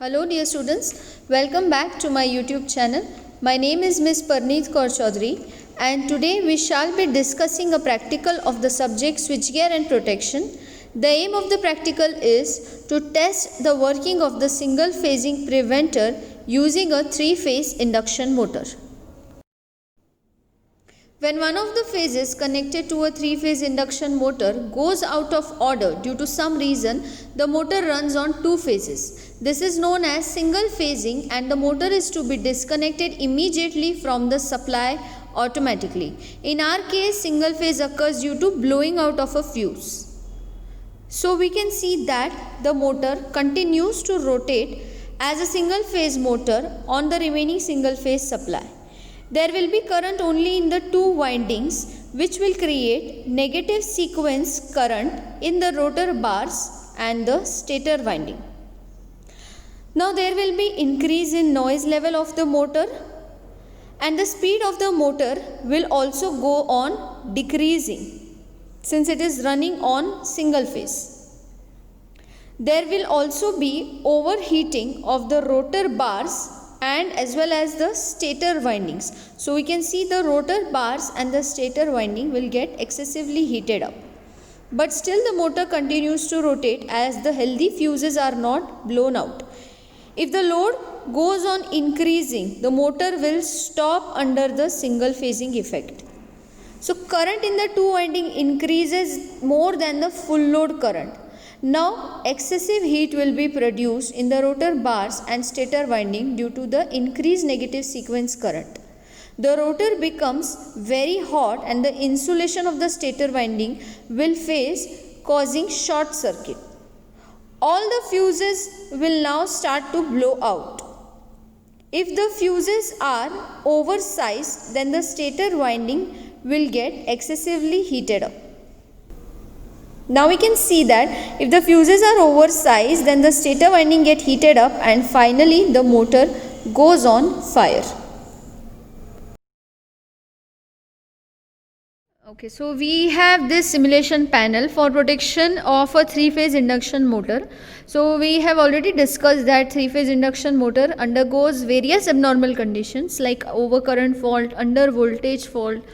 Hello dear students, welcome back to my YouTube channel. My name is Miss Parneet Kaur Chaudhary and today we shall be discussing a practical of the subject switchgear and protection. The aim of the practical is to test the working of the single phasing preventer using a three-phase induction motor. When one of the phases connected to a three-phase induction motor goes out of order due to some reason, the motor runs on two phases. This is known as single phasing and the motor is to be disconnected immediately from the supply automatically. In our case, single phase occurs due to blowing out of a fuse. So we can see that the motor continues to rotate as a single phase motor on the remaining single phase supply. There will be current only in the two windings, which will create negative sequence current in the rotor bars and the stator winding. Now there will be increase in noise level of the motor and the speed of the motor will also go on decreasing since it is running on single phase. There will also be overheating of the rotor bars and as well as the stator windings. So we can see the rotor bars and the stator winding will get excessively heated up. But still the motor continues to rotate as the healthy fuses are not blown out. If the load goes on increasing, the motor will stop under the single phasing effect. So current in the two winding increases more than the full load current. Now excessive heat will be produced in the rotor bars and stator winding due to the increased negative sequence current. The rotor becomes very hot and the insulation of the stator winding will phase, causing short circuit. All the fuses will now start to blow out. If the fuses are oversized, then the stator winding will get excessively heated up. Now we can see that if the fuses are oversized, then the stator winding get heated up and finally the motor goes on fire. Okay, so we have this simulation panel for protection of a three-phase induction motor. So we have already discussed that three-phase induction motor undergoes various abnormal conditions like overcurrent fault, under voltage fault,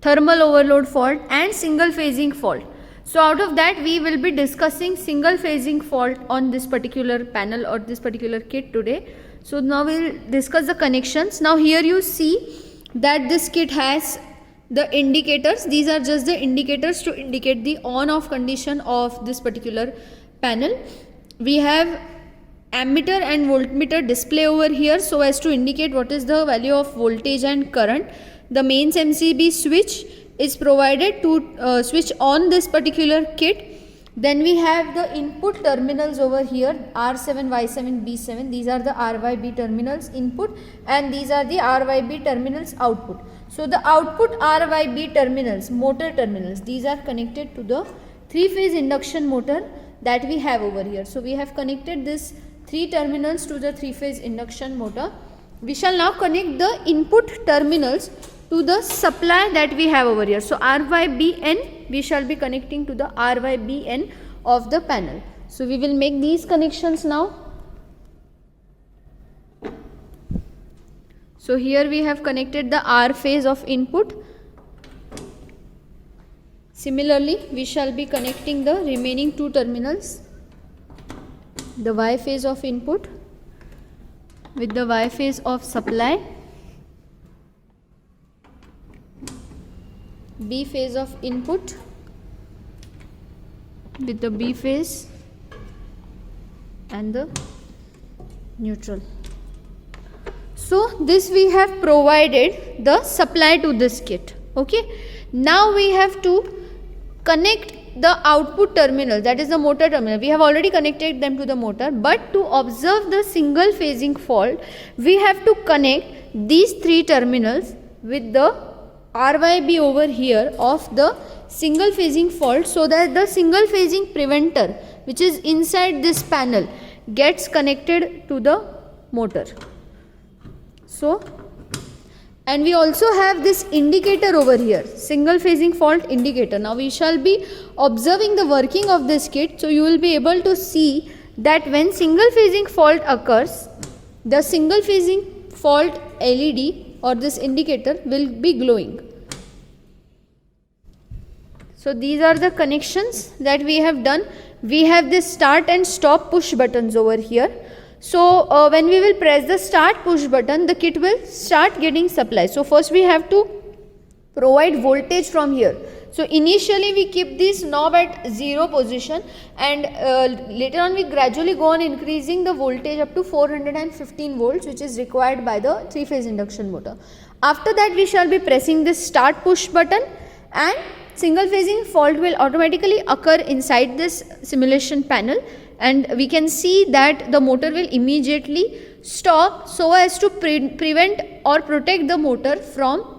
thermal overload fault and single phasing fault. So out of that we will be discussing single phasing fault on this particular panel or this particular kit today. So now we will discuss the connections. Now here you see that this kit has the indicators. These are just the indicators to indicate the on-off condition of this particular panel. We have ammeter and voltmeter display over here so as to indicate what is the value of voltage and current. The mains MCB switch is provided to switch on this particular kit. Then we have the input terminals over here, R7, Y7, B7. These are the RYB terminals input and these are the RYB terminals output. So the output RYB terminals, motor terminals, these are connected to the three-phase induction motor that we have over here. So we have connected this three terminals to the three-phase induction motor. We shall now connect the input terminals to the supply that we have over here. So RYBN we shall be connecting to the RYBN of the panel. So we will make these connections now. So here we have connected the R phase of input. Similarly, we shall be connecting the remaining two terminals, the Y phase of input with the Y phase of supply, B phase of input with the B phase and the neutral. So this we have provided the supply to this kit. Okay. Now we have to connect the output terminal, that is the motor terminal. We have already connected them to the motor, but to observe the single phasing fault, we have to connect these three terminals with the RYB over here of the single phasing fault so that the single phasing preventer which is inside this panel gets connected to the motor. So, and we also have this indicator over here, single phasing fault indicator. Now we shall be observing the working of this kit, so you will be able to see that when single phasing fault occurs, the single phasing fault LED or this indicator will be glowing. So these are the connections that we have done. We have this start and stop push buttons over here. So when we will press the start push button, the kit will start getting supply. So first we have to provide voltage from here. So initially we keep this knob at 0 position, and later on we gradually go on increasing the voltage up to 415 volts, which is required by the 3-phase induction motor. After that we shall be pressing this start push button, and single phasing fault will automatically occur inside this simulation panel, and we can see that the motor will immediately stop so as to prevent or protect the motor from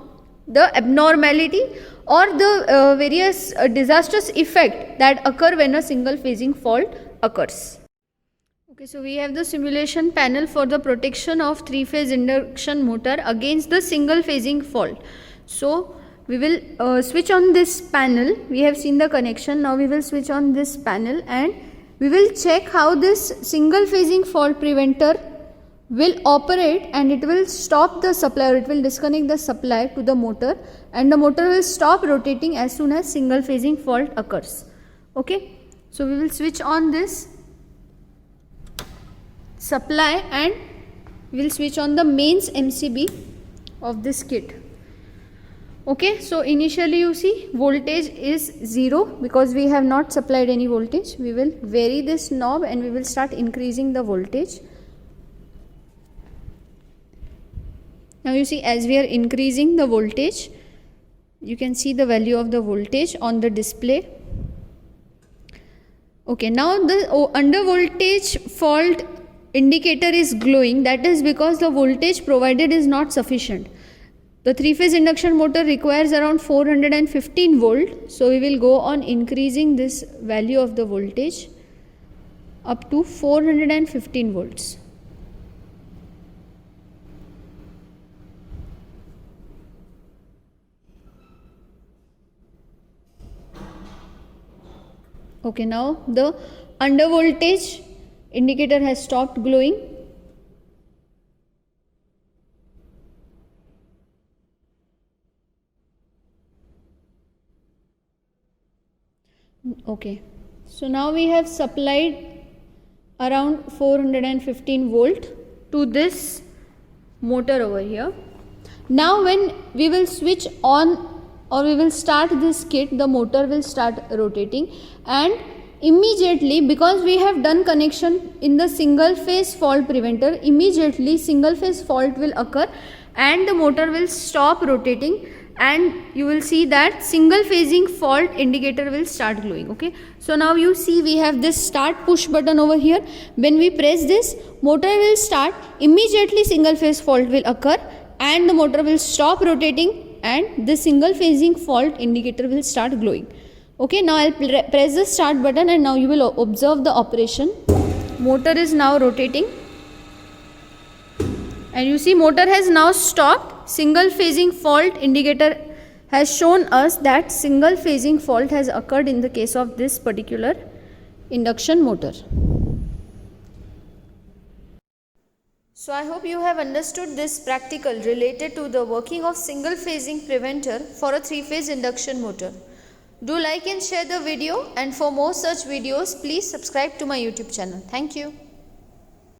the abnormality or the various disastrous effect that occur when a single phasing fault occurs. Okay, so we have the simulation panel for the protection of 3-phase induction motor against the single phasing fault. So we will switch on this panel. We have seen the connection. Now we will switch on this panel and we will check how this single phasing fault preventer will operate, and it will stop the supply, or it will disconnect the supply to the motor, and the motor will stop rotating as soon as single phasing fault occurs. Okay, so we will switch on this supply and we will switch on the mains MCB of this kit. Okay, so initially you see voltage is 0 because we have not supplied any voltage. We will vary this knob and we will start increasing the voltage. Now you see, as we are increasing the voltage, you can see the value of the voltage on the display. Okay, now the under voltage fault indicator is glowing. That is because the voltage provided is not sufficient. The 3-phase induction motor requires around 415 volt. So we will go on increasing this value of the voltage up to 415 volts. Okay, now the under voltage indicator has stopped glowing. Okay, so now we have supplied around 415 volt to this motor over here. Now when we will switch on or we will start this kit, the motor will start rotating, and immediately, because we have done connection in the single phase fault preventer, immediately single phase fault will occur and the motor will stop rotating, and you will see that single phasing fault indicator will start glowing. Okay, so now you see we have this start push button over here. When we press this, motor will start, immediately single phase fault will occur and the motor will stop rotating, and the single phasing fault indicator will start glowing. Okay, now I'll press the start button and now you will observe the operation. Motor is now rotating and you see motor has now stopped. Single phasing fault indicator has shown us that single phasing fault has occurred in the case of this particular induction motor. So I hope you have understood this practical related to the working of single phasing preventer for a 3-phase induction motor. Do like and share the video, and for more such videos please subscribe to my YouTube channel. Thank you.